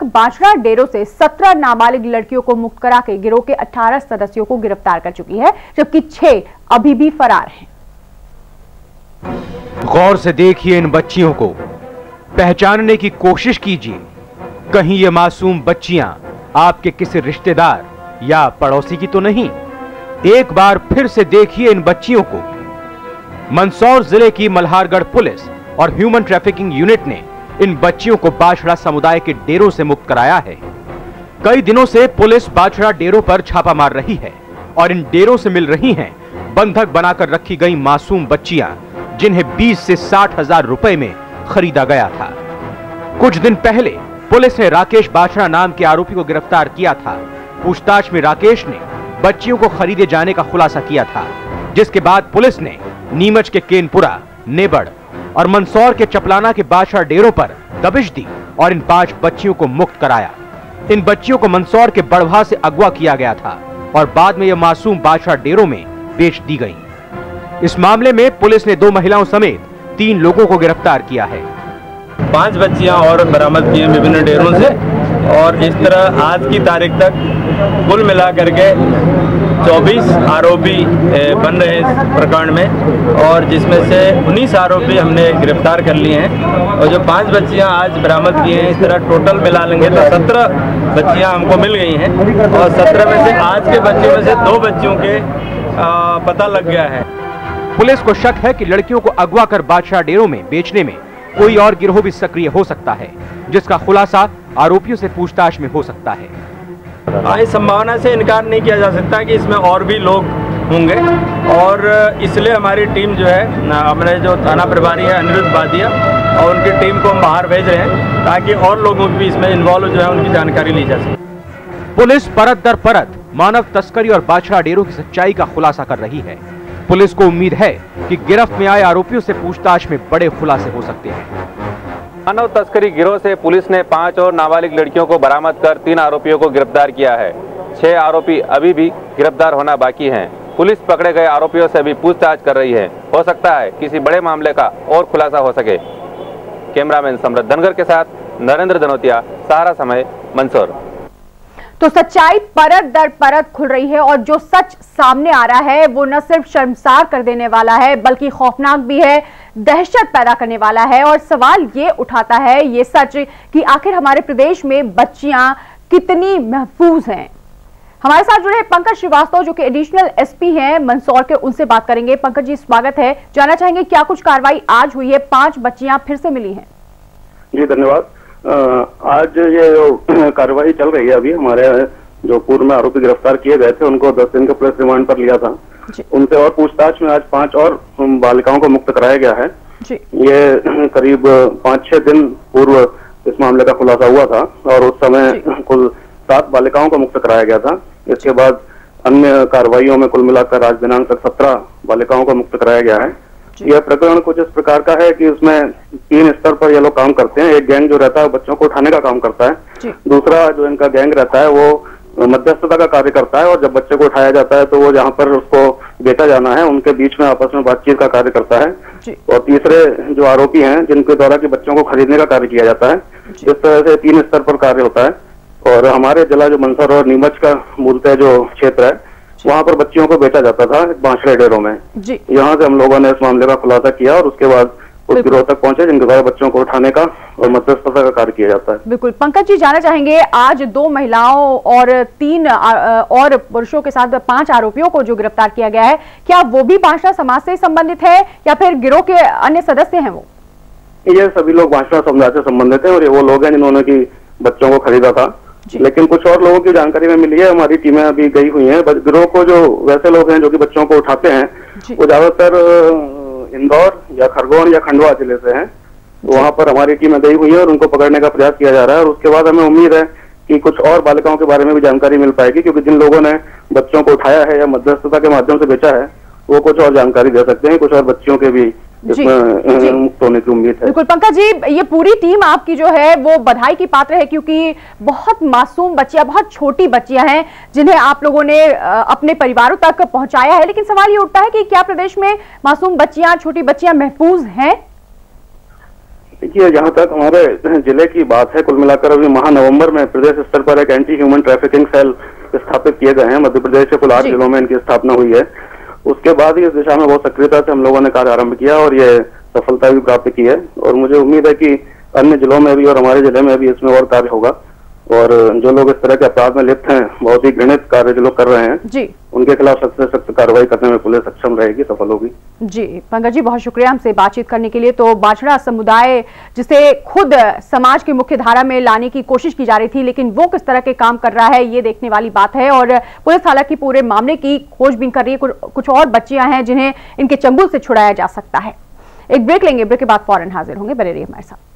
बांछड़ा डेरों से 17 नाबालिग लड़कियों को मुक्त करा के गिरोह के 18 सदस्यों को गिरफ्तार कर चुकी है, जबकि 6 अभी भी फरार हैं। गौर से देखिए इन बच्चियों को, पहचानने की कोशिश कीजिए। कहीं ये मासूम बच्चियां आपके किसी रिश्तेदार या पड़ोसी की तो नहीं। एक बार फिर से देखिए इन बच्चियों को। मंदसौर जिले की मल्हारगढ़ पुलिस और ह्यूमन ट्रैफिकिंग यूनिट ने इन बच्चियों को बांछड़ा समुदाय के डेरों से मुक्त कराया है। कई दिनों से पुलिस बांछड़ा डेरों पर छापा मार रही है और इन डेरों से मिल रही हैं बंधक बनाकर रखी गई मासूम बच्चियां, जिन्हें 20 से 60 हजार रुपए में खरीदा गया था। कुछ दिन पहले पुलिस ने राकेश बांछड़ा नाम के आरोपी को गिरफ्तार किया था। पूछताछ में राकेश ने बच्चियों को खरीदे जाने का खुलासा किया था, जिसके बाद पुलिस ने नीमच के केनपुरा, नेबड़ और मंदसौर के चपलाना के बांछड़ा डेरों पर दबिश दी और इन 5 बच्चियों को मुक्त कराया। इन बच्चियों को मंदसौर के बड़भा से अगवा किया गया था और बाद में यह मासूम बांछड़ा डेरों में बेच दी गई। इस मामले में पुलिस ने 2 महिलाओं समेत 3 लोगों को गिरफ्तार किया है। 5 बच्चियां और बरामद की हैं विभिन्न डेरों से, और इस तरह आज की तारीख तक कुल मिलाकर के 24 आरोपी बन रहे हैं इस प्रकरण में, और जिसमें से 19 आरोपी हमने गिरफ्तार कर लिए हैं। और जो 5 बच्चियां आज बरामद की हैं, इस तरह टोटल मिला लेंगे तो 17 बच्चियां हमको मिल गई हैं, और 17 में से आज के बच्चों में से 2 बच्चियों के पता लग गया है। पुलिस को शक है कि लड़कियों को अगवा कर बादशाह डेरों में बेचने में कोई और गिरोह भी सक्रिय हो सकता है, जिसका खुलासा आरोपियों से पूछताछ में हो सकता है। इस संभावना से इनकार नहीं किया जा सकता कि इसमें और भी लोग होंगे, और इसलिए हमारी टीम जो है, हमारे जो थाना प्रभारी है अनिरुद्ध बादिया और उनकी टीम को हम बाहर भेज रहे हैं ताकि और लोगों भी इसमें इन्वॉल्व जो है उनकी जानकारी ली जा सके। पुलिस परत दर परत मानव तस्करी और बांछड़ा डेरों की सच्चाई का खुलासा कर रही है। पुलिस को उम्मीद है कि गिरफ्त में आए आरोपियों से पूछताछ में बड़े खुलासे हो सकते हैं। मानव तस्करी गिरोह से पुलिस ने 5 और नाबालिग लड़कियों को बरामद कर 3 आरोपियों को गिरफ्तार किया है। 6 आरोपी अभी भी गिरफ्तार होना बाकी हैं। पुलिस पकड़े गए आरोपियों से भी पूछताछ कर रही है। हो सकता है किसी बड़े मामले का और खुलासा हो सके। कैमरामैन समृद्ध धनगर के साथ नरेंद्र धनोतिया, सहारा समय, मंदसौर। तो सच्चाई परत दर परत खुल रही है और जो सच सामने आ रहा है वो न सिर्फ शर्मसार कर देने वाला है बल्कि खौफनाक भी है, दहशत पैदा करने वाला है। और सवाल ये उठाता है ये सच कि आखिर हमारे प्रदेश में बच्चियां कितनी महफूज हैं। हमारे साथ जुड़े पंकज श्रीवास्तव जो कि एडिशनल एसपी हैं मंदसौर के, उनसे बात करेंगे। पंकज जी, स्वागत है। जानना चाहेंगे क्या कुछ कार्रवाई आज हुई है, 5 बच्चियां फिर से मिली हैं? जी धन्यवाद। आज ये कार्रवाई चल रही है। अभी हमारे जो पूर्व में आरोपी गिरफ्तार किए गए थे उनको 10 दिन के पुलिस रिमांड पर लिया था। उनसे और पूछताछ में आज 5 और बालिकाओं को मुक्त कराया गया है। ये करीब 5-6 दिन पूर्व इस मामले का खुलासा हुआ था और उस समय कुल 7 बालिकाओं को मुक्त कराया गया था। इसके बाद अन्य कार्रवाइयों में कुल मिलाकर आज दिनांक तक 17 बालिकाओं को मुक्त कराया गया है। यह प्रकरण कुछ इस प्रकार का है कि उसमें 3 स्तर पर ये लोग काम करते हैं। एक गैंग जो रहता है बच्चों को उठाने का काम करता है। दूसरा जो इनका गैंग रहता है वो मध्यस्थता का कार्य करता है, और जब बच्चे को उठाया जाता है तो वो जहाँ पर उसको बेचा जाना है उनके बीच में आपस में बातचीत का कार्य करता है। और तीसरे जो आरोपी हैं जिनके द्वारा कि बच्चों को खरीदने का कार्य किया जाता है। इस तरह से 3 स्तर पर कार्य होता है। और हमारे जिला जो मंदसौर और नीमच का मूलतः जो क्षेत्र है वहाँ पर बच्चियों को बेचा जाता था बांछड़े डेरों में। यहाँ से हम लोगों ने इस मामले का खुलासा किया और उसके बाद उस गिरोह तक पहुंचे जिनके द्वारा बच्चों को उठाने का और मध्यस्थता का कार्य किया जाता है। बिल्कुल पंकज जी, जानना चाहेंगे आज 2 महिलाओं और 3 और पुरुषों के साथ 5 आरोपियों को जो गिरफ्तार किया गया है, क्या वो भी बांछड़ा समाज से संबंधित है या फिर गिरोह के अन्य सदस्य हैं? वो ये सभी लोग बांछड़ा समुदाय से संबंधित है और ये वो लोग हैं जिन्होंने की बच्चों को खरीदा था। लेकिन कुछ और लोगों की जानकारी में मिली है। हमारी टीमें अभी गई हुई हैं। गिरोह को जो वैसे लोग हैं जो कि बच्चों को उठाते हैं वो ज्यादातर इंदौर या खरगोन या खंडवा जिले से हैं। वहां पर हमारी टीमें गई हुई है और उनको पकड़ने का प्रयास किया जा रहा है। और उसके बाद हमें उम्मीद है कि कुछ और बालिकाओं के बारे में भी जानकारी मिल पाएगी, क्योंकि जिन लोगों ने बच्चों को उठाया है या मध्यस्थता के माध्यम से बेचा है वो कुछ और जानकारी दे सकते हैं। कुछ और बच्चियों के भी इसमें मुक्त होने की उम्मीद है। बिल्कुल पंकज जी, ये पूरी टीम आपकी जो है वो बधाई की पात्र है, क्योंकि बहुत मासूम बच्चियां, बहुत छोटी बच्चियां हैं जिन्हें आप लोगों ने अपने परिवारों तक पहुंचाया है। लेकिन सवाल ये उठता है कि क्या प्रदेश में मासूम बच्चियां, छोटी बच्चियां महफूज हैं? देखिए, जहाँ तक हमारे जिले की बात है, कुल मिलाकर अभी महानवंबर में प्रदेश स्तर पर एक एंटी ह्यूमन ट्रैफिकिंग सेल स्थापित किए गए हैं। मध्य प्रदेश के कुल 8 जिलों में इनकी स्थापना हुई है। उसके बाद ही इस दिशा में बहुत सक्रियता से हम लोगों ने कार्य आरंभ किया और ये सफलता भी प्राप्त की है। और मुझे उम्मीद है कि अन्य जिलों में भी और हमारे जिले में भी इसमें और कार्य होगा। और जो लोग इस तरह के अपराध में लिप्त हैं, बहुत ही घृणित कार्य जो लोग कर रहे हैं जी, उनके खिलाफ सख्त से सख्त कार्रवाई करने में पुलिस सक्षम रहेगी, सफल होगी। जी पंकज जी, बहुत शुक्रिया हमसे बातचीत करने के लिए। तो बाछड़ा समुदाय जिसे खुद समाज की मुख्य धारा में लाने की कोशिश की जा रही थी, लेकिन वो किस तरह के काम कर रहा है ये देखने वाली बात है। और पुलिस हालांकि पूरे मामले की खोजबीन कर रही है। कुछ और बच्चियां हैं जिन्हें इनके चंगुल से छुड़ाया जा सकता है। एक ब्रेक लेंगे, ब्रेक के बाद फौरन हाजिर होंगे। बने रहिए हमारे साथ।